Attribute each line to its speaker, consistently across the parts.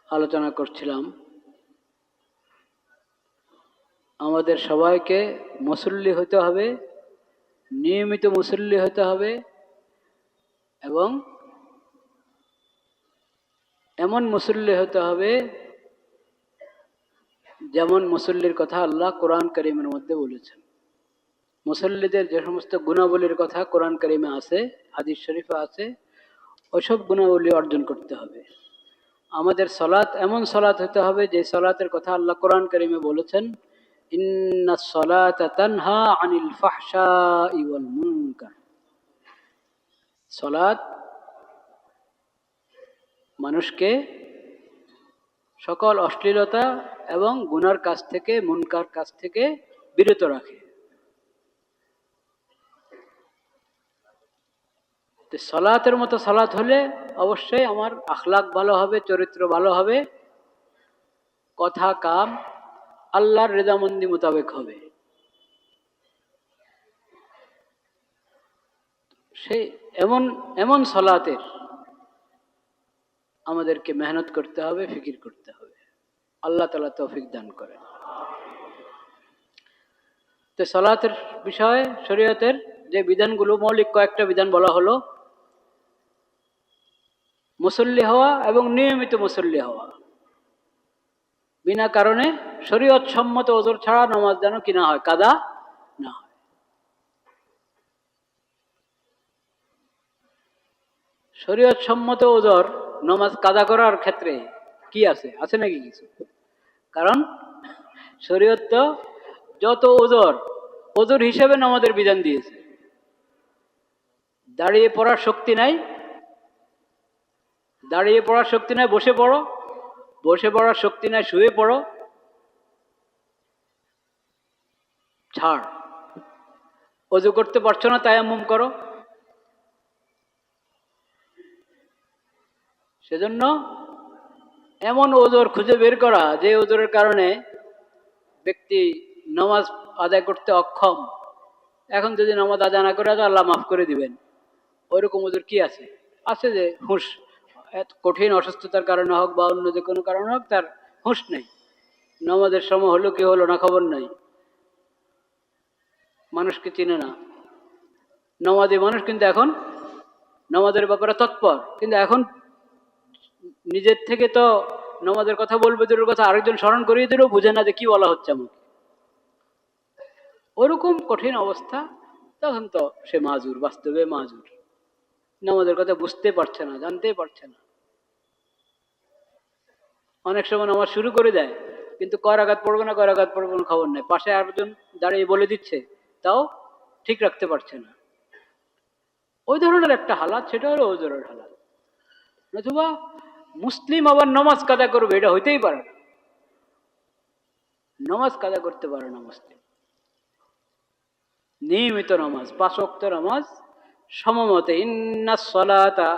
Speaker 1: আলোচনা করছিলাম আমাদের সবাইকে মুসল্লি হতে হবে, নিয়মিত মুসল্লি হতে হবে এবং এমন মুসল্লি হতে হবে যেমন মুসল্লির কথা আল্লাহ কোরআন কারীমের মধ্যে বলেছেন। মুসল্লিদের যে সমস্ত গুণাবলীর কথা কোরআন কারীমে আছে, হাদিস শরীফে আছে, ওইসব গুণাবলী অর্জন করতে হবে। আমাদের সালাত এমন সালাত হতে হবে যে সালাতের কথা আল্লাহ কোরআন কারীমে বলেছেন, ইন্নাস সালাতা তানহা আনিল ফাহশাই ওয়াল মুনকার। সালাত মানুষকে সকল অশ্লীলতা এবং গুনার কাজ থেকে, মুনকার কাজ থেকে বিরত রাখে। তো সালাতের মতো সালাত হলে অবশ্যই আমার আখলাক ভালো হবে, চরিত্র ভালো হবে, কথা কাম আল্লাহর রেজামন্দি মোতাবেক হবে। সেই এমন এমন সালাতের আমাদেরকে মেহনত করতে হবে, ফিকির করতে হবে। আল্লাহ তাআলা তৌফিক দান করেন। তো সালাতের বিষয়ে শরীয়তের যে বিধানগুলো, মৌলিক কয়েকটা বিধান বলা হলো, মুসল্লি হওয়া এবং নিয়মিত মুসল্লি হওয়া, বিনা কারণে শরীয়ত সম্মত ওযর ছাড়া নামাজ যেন কি না হয়, কাদা না হয়। শরীয়ত সম্মত ওযর নামাজ কাদা করার ক্ষেত্রে কি আছে নাকি কিছু? কারণ শরীয়ত তো যত ওযর হিসেবে নামাজের বিধান দিয়েছে। দাঁড়িয়ে পড়ার শক্তি নাই, দাঁড়িয়ে পড়ার শক্তি নাই, বসে পড়ো। বসে পড়ার শক্তি নাই, শুয়ে পড়ো। ছাড়, ওযু করতে পারছো না, তায়াম্মুম করো। সেজন্য এমন ওযর খুঁজে বের করা যে ওযরের কারণে ব্যক্তি নামাজ আদায় করতে অক্ষম, এখন যদি নামাজ আদায় না করে আল্লাহ মাফ করে দিবেন, ওইরকম ওযর কি আছে? আছে যে হুঁশ, কঠিন অসুস্থতার কারণে হোক বা অন্য যে কোনো কারণে হোক, তার হুঁশ নেই, নামাজের সময় হলো কি হলো না খবর নাই, মানুষকে চিনে না। নামাজি মানুষ কিন্তু এখন নামাজের ব্যাপারে তৎপর, কিন্তু এখন নিজের থেকে তো নামাজের কথা বলবে, দূরের কথা আরেকজন স্মরণ করিয়ে দিলেও বুঝে না যে কি বলা হচ্ছে আমাকে। ওরকম কঠিন অবস্থা, তখন তো সে মাজুর, বাস্তবে মাজুর। নামাজের কথা বুঝতে পারছে না, জানতে পারছে না। অনেক সময় নামাজ শুরু করে দেয়, কিন্তু কয় রাকাত পড়বে না, কয় রাকাত পড়বে না খবর নেই। পাশে আরেকজন দাঁড়িয়ে বলে দিচ্ছে, তাও ঠিক রাখতে পারছে না। ওই ধরনের একটা হালাত, সেটা হলো ওযরের হালাত। নতুবা মুসলিম আবার নামাজ কাদা করবে, এটা হইতেই পারে না। নামাজ কাদা করতে পারে না মুসলিম। নিয়মিত নামাজ, 5 ওয়াক্ত নামাজ সমমতে, ইন্নাস সালাতা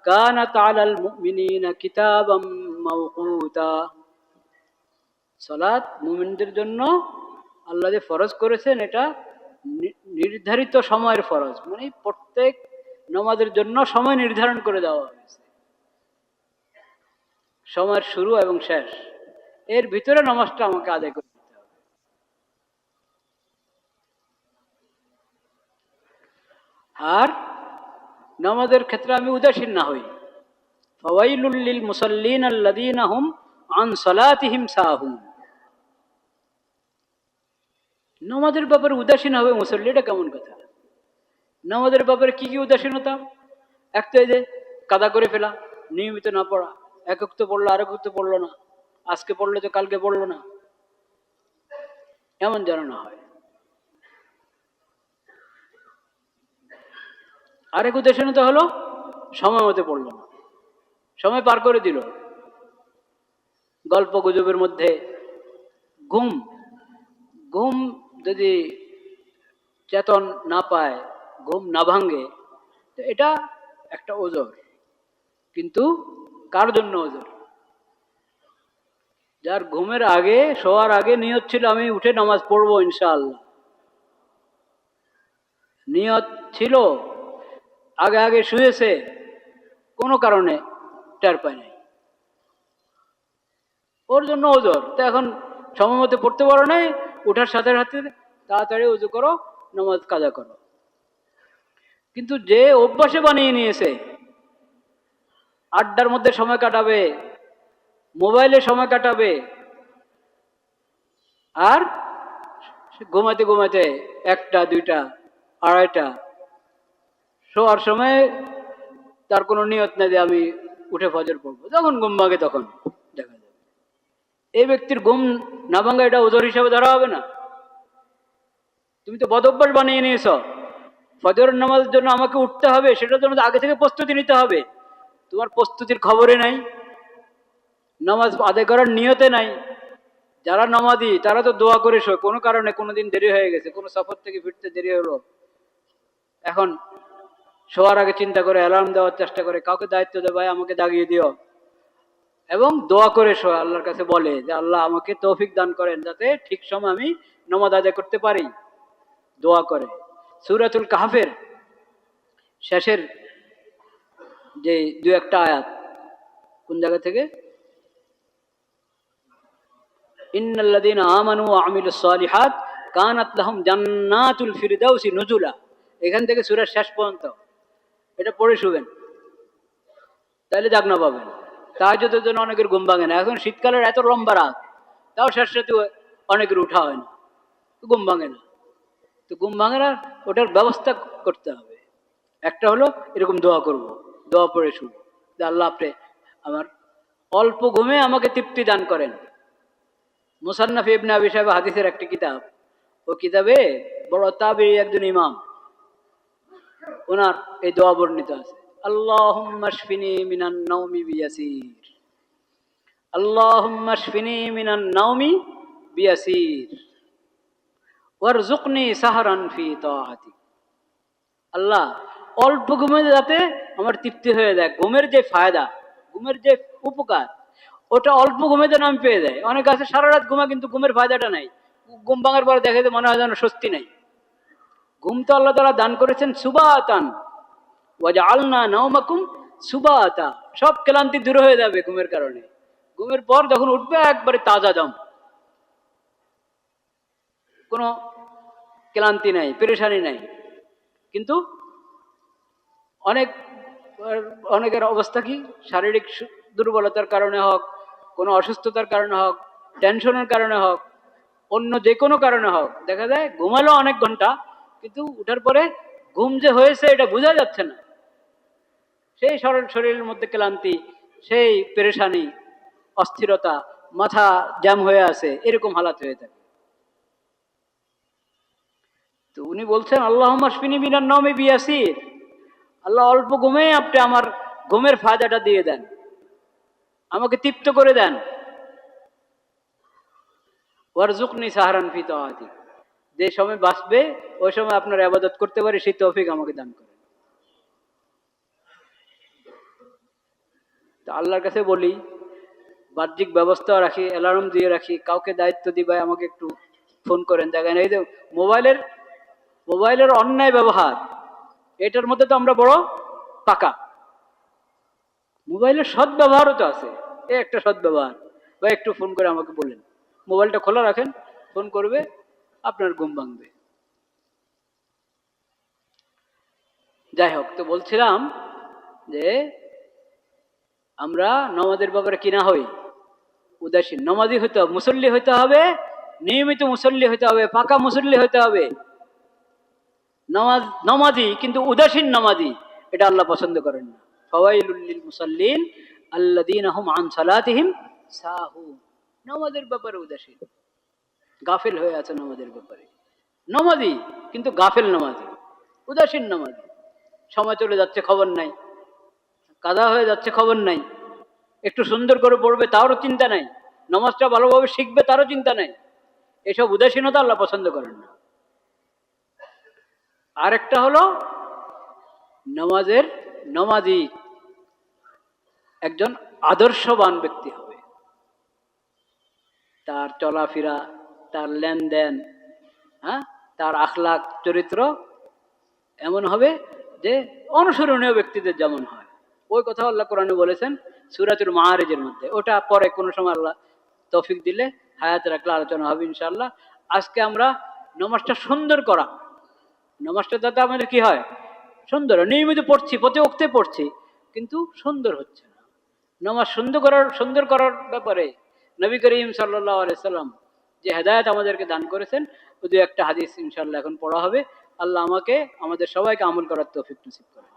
Speaker 1: কানাত আলাল মুমিনিনা কিতাবাম মাওকুতা। সালাত মুমিনদের জন্য আল্লাহ যে ফরজ করেছেন, এটা নির্ধারিত সময়ের ফরজ, মানে প্রত্যেক নামাজের জন্য সময় নির্ধারণ করে দেওয়া হয়েছে। সময়ের শুরু এবং শেষ, এর ভিতরে নামাজটা আমাকে আদায় করতে হবে। আর নামাজের ক্ষেত্রে আমি উদাসীন না হই। ফাওয়াইলুল লিল মুসাল্লিন আল্লাযীনা হুম আন সালাতিহিম সাহুন। নামাজের ব্যাপারে উদাসীন হবে মুসল্লি, এটা কেমন কথা? নামাজের ব্যাপারে কি কি উদাসীনতা? এক তো এই যে কাদা করে ফেলা, নিয়মিত না পড়া, এক ওয়াক্ত পড়লো আরেক ওয়াক্ত পড়লো না, আজকে পড়লো তো কালকে পড়লো না, এমন যেন না হয়। আরেক উদাসীনতা হলো সময় মতো পড়লো না, সময় পার করে দিল। গল্প গুজবের মধ্যে ঘুম ঘুম যদি চেতন না পায়, ঘুম না ভাঙে, তো এটা একটা ওযর। কিন্তু কার জন্য ওযর? যার ঘুমের আগে, শোয়ার আগে নিয়ত ছিল আমি উঠে নামাজ পড়বো ইনশাআল্লাহ, নিয়ত ছিল, আগে আগে শুয়েছে কোনো কারণে, টের পায় নাই, ওর জন্য ওজোর। তো এখন সময় মতো পড়তে পারো নাই, উঠার সাথে সাথে তাড়াতাড়ি উজু করো, নামাজ কাজা করো। কিন্তু যে অভ্যাসে বানিয়ে নিয়েছে আড্ডার মধ্যে সময় কাটাবে, মোবাইলে সময় কাটাবে, আর ঘুমাতে ঘুমাতে 1টা 2টা 2:30, শোয়ার সময় তার কোনো নিয়ত নেই যে আমি উঠে ফজর পড়বো, যখন ঘুম ভাঙে তখন দেখা যাবে। এই ব্যক্তির ঘুম না ভাঙা এটা ওজোর হিসাবে ধরা হবে না। তুমি তো বদ অভ্যাস বানিয়ে নিয়েছ, ফজরের নামাজের জন্য আমাকে উঠতে হবে, সেটার জন্য আগে থেকে প্রস্তুতি নিতে হবে। তোমার প্রস্তুতির খবরে নাই, নামাজ আদায় করার নিয়তে নাই। যারা নামাজি তারা তো দোয়া করে শোয়, কোনো কারণে কোনোদিন দেরি হয়ে গেছে, কোনো সফর থেকে ফিরতে দেরি হলো, এখন শোয়ার আগে চিন্তা করে অ্যালার্ম দেওয়ার চেষ্টা করে, কাউকে দায়িত্ব দেয় ভাই আমাকে জাগিয়ে দিও, এবং দোয়া করে শোয়, আল্লাহর কাছে বলে যে আল্লাহ আমাকে তৌফিক দান করেন যাতে ঠিক সময় আমি নামাজ আদায় করতে পারি, দোয়া করে। সূরাতুল কাহফের শেষের যে 2-1টা আয়াত, কোন জায়গা থেকে, ইন্নাল্লাযীনা আমানু ওয়া আমিলুস সালিহাত কানাত লাহুম জান্নাতুল ফিরদাউসি নুজুলা, এখান থেকে সূরার শেষ পর্যন্ত এটা পড়ে শুবেন, তাহলে জাগনা পাবেন। তাহাজ্জুদের জন্য অনেকের ঘুম ভাঙে না, এখন শীতকালের এত লম্বা রাত, তাও শেষ রাতে অনেকের উঠা হয় না, ঘুম ভাঙে না। তো ঘুম ভাঙে না, ওটার ব্যবস্থা করতে হবে। একটা হলো এরকম দোয়া করব, দোয়া পড়ে শুব যে আল্লাহ আপনি আমার অল্প ঘুমে আমাকে তৃপ্তি দান করেন। মুসান্নাফ ইবনে আবি শাইবা হাদিসের একটি কিতাব, ও কিতাবে বড় তাবেঈ একজন ইমাম, ওনার এই দোয়া বর্ণিত আছে, আল্লাহুম্মা শফিনি মিনান নাওমি বিয়াসির, আল্লাহুম্মা শফিনি মিনান নাওমি বিয়াসির ওয়ারযুকনি সাহরান ফি তাআতিক। আল্লাহ অল্প ঘুমে যাতে আমার তৃপ্তি হয়ে যায়, ঘুমের যে ফায়দা, ঘুমের যে উপকার, ওটা অল্প ঘুমে যেন আমি পেয়ে যাই। অনেক আছে সারা রাত ঘুমা কিন্তু ঘুমের ফায়দাটা নাই, ঘুম ভাঙার পরে দেখে যে মনে হয় যেন স্বস্তি নাই। ঘুম তো আল্লাহ তাআলা দান করেছেন সুবাতান, ওয়াজআলনা নাওমাকুম সুবাতা, সব ক্লান্তি দূর হয়ে যাবে ঘুমের কারণে। ঘুমের পর যখন উঠবে একবারে তাজা দম, কোনো ক্লান্তি নাই, পেরেশানি নাই। কিন্তু অনেকের অবস্থা কি, শারীরিক দুর্বলতার কারণে হোক, কোনো অসুস্থতার কারণে হোক, টেনশনের কারণে হোক, অন্য যে কোনো কারণে হোক, দেখা যায় ঘুমালো অনেক ঘন্টা, কিন্তু উঠার পরে ঘুম যে হয়েছে এটা বোঝা যাচ্ছে না। সেই শরীরের মধ্যে ক্লান্তি, সেই পেরেশানি, অস্থিরতা, মাথা জ্যাম হয়ে আছে, এরকম হালাত হয়ে থাকে। তো উনি বলছেন আল্লাহুম্মা শফিনি মিনান নাওমি বিয়াসির, আল্লাহ অল্প ঘুমে আপনি আমার ঘুমের ফায়দাটা দিয়ে দেন, আমাকে তৃপ্ত করে দেন। ওয়ারযুকনি সাহরান ফি তাআতিক, যে সময় বাঁচবে ওই সময় আপনার ইবাদত করতে পারি সেই তৌফিক আমাকে দান করেন। তো আল্লাহর কাছে বলি, বাহ্যিক ব্যবস্থা রাখি, অ্যালার্ম দিয়ে রাখি, কাউকে দায়িত্ব দিই ভাই আমাকে একটু ফোন করেন, দেখেন এই যে মোবাইলের অন্যায় ব্যবহার, এটার মধ্যে তো আমরা বড় পাকা। মোবাইলের সৎ ব্যবহারও তো আছে, এ একটা সৎ ব্যবহার, বা একটু ফোন করে আমাকে বলেন, মোবাইলটা খোলা রাখেন, ফোন করবে, আপনার ঘুম ভাঙবে। যাই হোক, তো বলছিলাম যে আমরা নামাজের ব্যাপারে কিনা হই উদাসীন, নামাজি হইতে হবে, মুসল্লি হইতে হবে, নিয়মিত মুসল্লি হইতে হবে, পাকা মুসল্লি হইতে হবে। নামাজি কিন্তু উদাসীন নামাজি, এটা আল্লাহ পছন্দ করেন না। ফাওয়াইলুল লিল মুসাল্লিন আল্লাযীনা হুম আন সালাতিহিম সাহুন, নামাজের ব্যাপারে উদাসীন, গাফেল হয়ে আছে নামাজের ব্যাপারে। নামাজি কিন্তু গাফেল নামাজি, উদাসীন নামাজি, সময় চলে যাচ্ছে খবর নাই, কাদা হয়ে যাচ্ছে খবর নাই, একটু সুন্দর করে পড়বে তারও চিন্তা নাই, নামাজটা ভালোভাবে শিখবে তারও চিন্তা নাই। এসব উদাসীনতা আল্লাহ পছন্দ করেন না। আরেকটা হলো নামাজি একজন আদর্শবান ব্যক্তি হবে, তার চলাফেরা, তার লেনদেন, হ্যাঁ, তার আখলাক চরিত্র এমন হবে যে অনুসরণীয় ব্যক্তিদের যেমন হয়। ওই কথা আল্লাহ কোরআনে বলেছেন, সূরাতুল মাআরিজের মধ্যে। ওটা পরে কোনো সময় আল্লাহ তৌফিক দিলে হায়াত রাখলে আলোচনা হবে ইনশাআল্লাহ। আজকে আমরা নামাজটা সুন্দর করা, নামাজটা যাতে আমাদের কি হয় সুন্দর, নিয়মিত পড়ছি, প্রতি ওক্তে পড়ছি, কিন্তু সুন্দর হচ্ছে না। নামাজ সুন্দর করার ব্যাপারে নবী করিম সাল্লাল্লাহু আলাইহি সাল্লাম যে হেদায়েত আমাদেরকে দান করেছেন, ওই দু একটা হাদিস ইনশাআল্লাহ এখন পড়া হবে। আল্লাহ আমাকে আমাদের সবাইকে আমল করার তৌফিক নসিব করে।